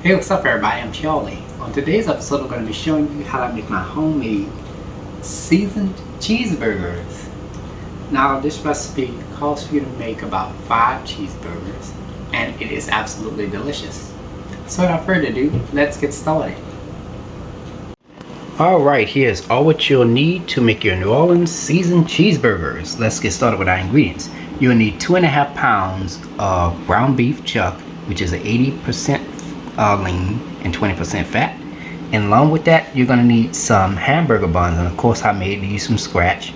Hey, what's up everybody, I'm Charlie. On today's episode I'm going to be showing you how to make my homemade seasoned cheeseburgers. Now this recipe calls for you to make about 5 cheeseburgers and it is absolutely delicious. So without further ado, let's get started. Alright, here's all what you'll need to make your New Orleans seasoned cheeseburgers. Let's get started with our ingredients. You'll need 2.5 pounds of ground beef chuck, which is 80% lean and 20% fat. And along with that, you're going to need some hamburger buns, and of course I made these from scratch,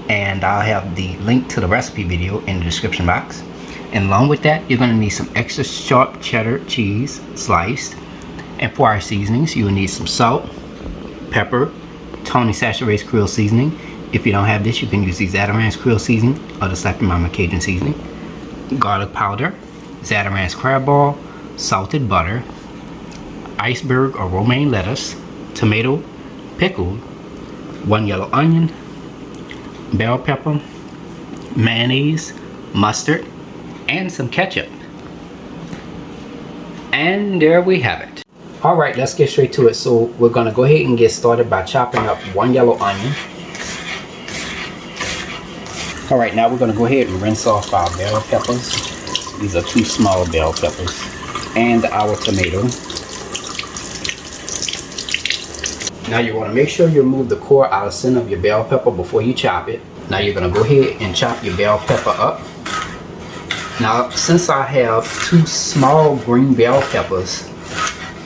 and I'll have the link to the recipe video in the description box. And along with that, you're going to need some extra sharp cheddar cheese sliced. And for our seasonings, you will need some salt, pepper, Tony Sachet Creole seasoning. If you don't have this, you can use the Zatarain's Creole seasoning or the Slappy Mama Cajun seasoning, garlic powder, Zatarain's crab ball, salted butter, iceberg or romaine lettuce, tomato pickled, 1 yellow onion, bell pepper, mayonnaise, mustard, and some ketchup. And there we have it. Alright, let's get straight to it. So we're going to go ahead and get started by chopping up 1 yellow onion. Alright, now we're going to go ahead and rinse off our bell peppers. These are 2 small bell peppers. And our tomato. Now you want to make sure you remove the core out of the center of your bell pepper before you chop it. Now you're going to go ahead and chop your bell pepper up. Now since I have 2 small green bell peppers,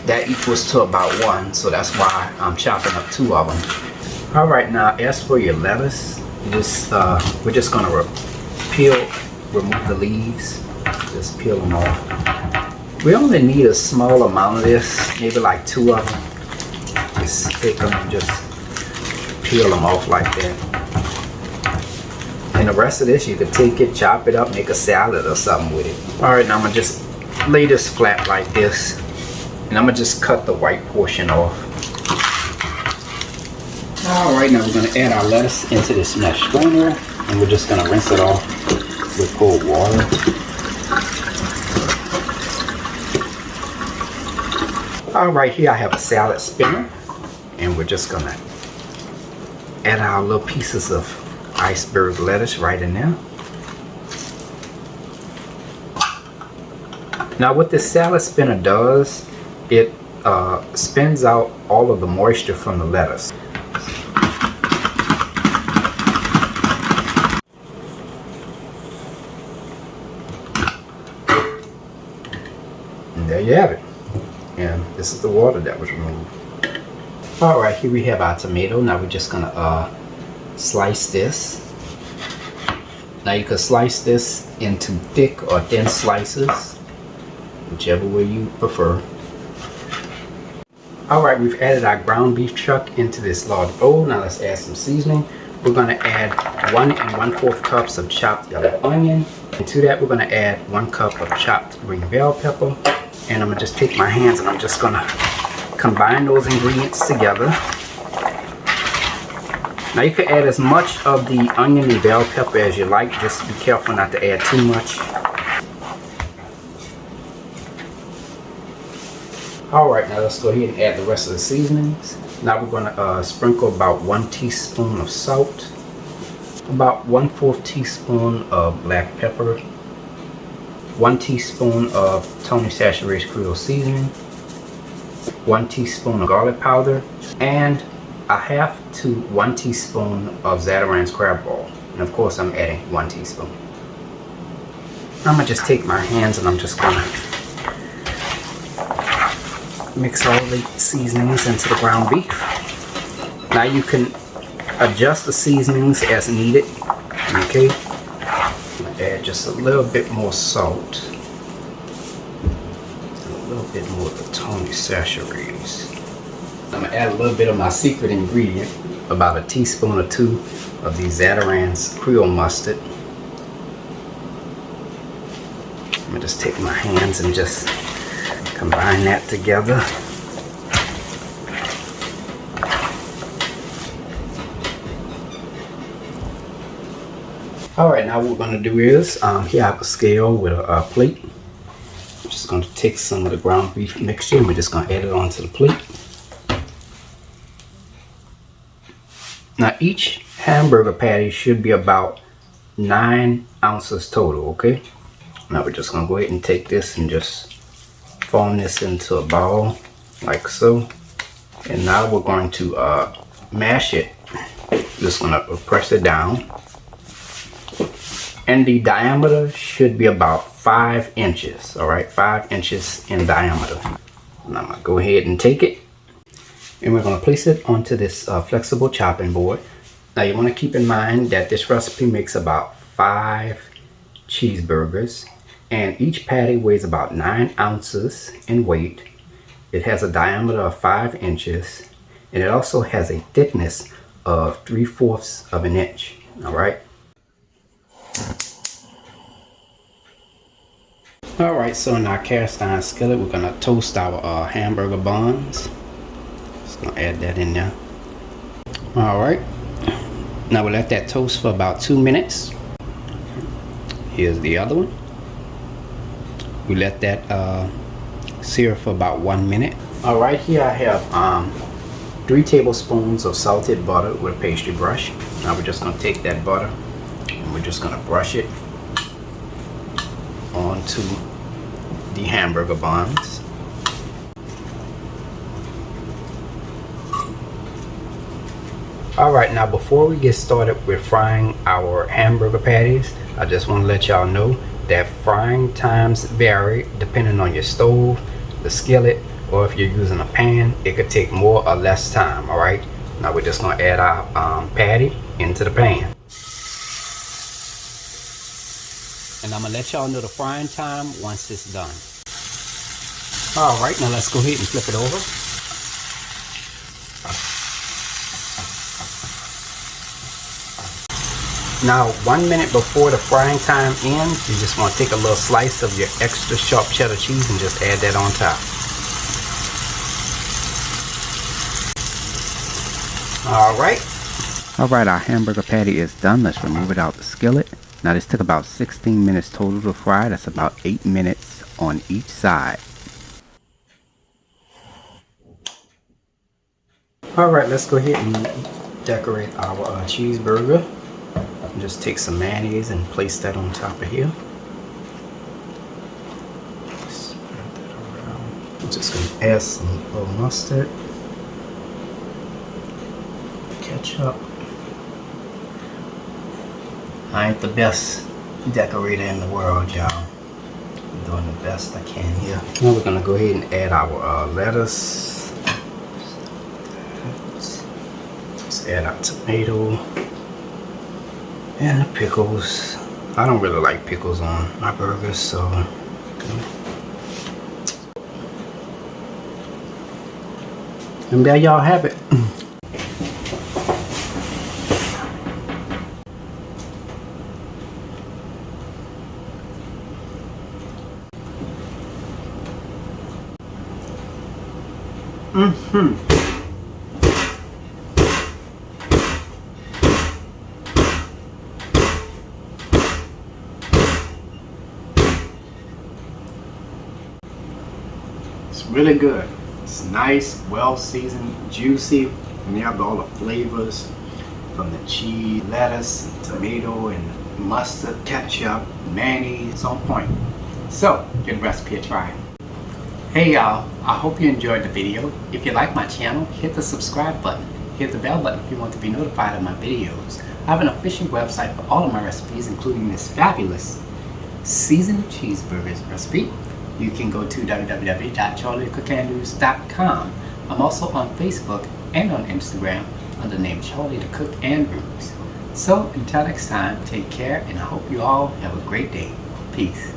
that equals to about 1, so that's why I'm chopping up 2 of them. Alright, now as for your lettuce, we're just going to remove the leaves, just peel them off. We only need a small amount of this, maybe like 2 of them. Just take them and just peel them off like that. And the rest of this you could take it, chop it up, make a salad or something with it. Alright, now I'm going to just lay this flat like this. And I'm going to just cut the white portion off. Alright, now we're going to add our lettuce into this mesh strainer. And we're just going to rinse it off with cold water. Alright, here I have a salad spinner, and we're just gonna add our little pieces of iceberg lettuce right in there. Now what this salad spinner does, it spins out all of the moisture from the lettuce. And there you have it. And this is the water that was removed. Alright, here we have our tomato. Now we're just gonna slice this. Now you can slice this into thick or thin slices, whichever way you prefer. Alright, we've added our ground beef chuck into this large bowl. Now let's add some seasoning. We're gonna add 1 1/4 cups of chopped yellow onion. And to that we're gonna add 1 cup of chopped green bell pepper. And I'm going to just take my hands and I'm just going to combine those ingredients together. Now you can add as much of the onion and bell pepper as you like. Just be careful not to add too much. Alright, now let's go ahead and add the rest of the seasonings. Now we're going to sprinkle about 1 teaspoon of salt, about 1/4 teaspoon of black pepper, 1 teaspoon of Tony Sachet Creole seasoning, 1 teaspoon of garlic powder, and 1/2 to 1 teaspoon of Zatarain's crab ball. And of course I'm adding 1 teaspoon. I'm going to just take my hands and I'm just going to mix all the seasonings into the ground beef. Now you can adjust the seasonings as needed. Okay. Add just a little bit more salt, a little bit more of the Tony Sachet. I'm going to add a little bit of my secret ingredient, about 1 teaspoon or 2 of the Zatarain's Creole mustard. I'm going to just take my hands and just combine that together. Alright, now what we're going to do is, here I have a scale with a plate. I'm just just going to take some of the ground beef mixture and we're just going to add it onto the plate. Now each hamburger patty should be about 9 ounces total, okay? Now we're just going to go ahead and take this and just form this into a ball like so. And now we're going to mash it. Just going to press it down. And the diameter should be about 5 inches, all right? 5 inches in diameter. And I'm going to go ahead and take it. And we're going to place it onto this flexible chopping board. Now you want to keep in mind that this recipe makes about 5 cheeseburgers. And each patty weighs about 9 ounces in weight. It has a diameter of 5 inches. And it also has a thickness of 3/4 of an inch, all right? Alright, so in our cast iron skillet, we're going to toast our hamburger buns. Just going to add that in there. Alright, now we'll let that toast for about 2 minutes. Here's the other one. We let that sear for about 1 minute. Alright, here I have 3 tablespoons of salted butter with a pastry brush. Now we're just going to take that butter and we're just going to brush it onto the hamburger buns. Alright, now before we get started with frying our hamburger patties, I just want to let y'all know that frying times vary depending on your stove, the skillet, or if you're using a pan. It could take more or less time. Alright, now we're just going to add our patty into the pan. And I'm going to let y'all know the frying time once it's done. Alright, now let's go ahead and flip it over. Now 1 minute before the frying time ends, you just want to take a little slice of your extra sharp cheddar cheese and just add that on top. Alright, our hamburger patty is done. Let's remove it out the skillet. Now this took about 16 minutes total to fry. That's about 8 minutes on each side. Alright, let's go ahead and decorate our cheeseburger. Just take some mayonnaise and place that on top of here. Spread that around. I'm just going to add some little mustard, ketchup. I ain't the best decorator in the world, y'all. I'm doing the best I can here. Now we're going to go ahead and add our lettuce. Just add our tomato. And the pickles. I don't really like pickles on my burgers, so and there y'all have it. It's really good. It's nice, well seasoned, juicy, and you have all the flavors from the cheese, lettuce, and tomato, and mustard, ketchup, mayonnaise. It's on point. So, give the recipe a try. Hey y'all, I hope you enjoyed the video. If you like my channel, hit the subscribe button. Hit the bell button if you want to be notified of my videos. I have an official website for all of my recipes, including this fabulous seasoned cheeseburgers recipe. You can go to www.charliethecookandrews.com. I'm also on Facebook and on Instagram under the name Charlie the Cook and Brews. So until next time, take care, and I hope you all have a great day. Peace.